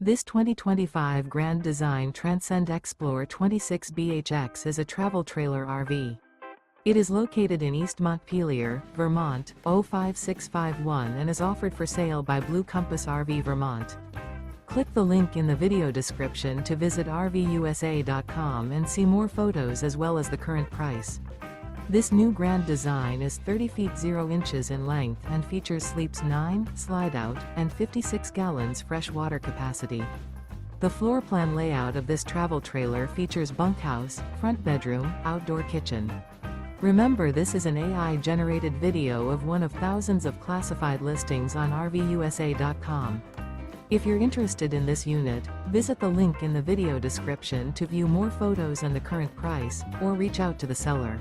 This 2025 Grand Design Transcend Xplor 26BHX is a travel trailer RV. It is located in East Montpelier, Vermont, 05651 and is offered for sale by Blue Compass RV Vermont. Click the link in the video description to visit RVUSA.com and see more photos as well as the current price. This new Grand Design is 30 feet 0 inches in length and features sleeps 9, Slideout, and 56 gallons fresh water capacity. The floor plan layout of this travel trailer features bunkhouse, front bedroom, outdoor kitchen. Remember, this is an AI-generated video of one of thousands of classified listings on RVUSA.com. If you're interested in this unit, visit the link in the video description to view more photos and the current price, or reach out to the seller.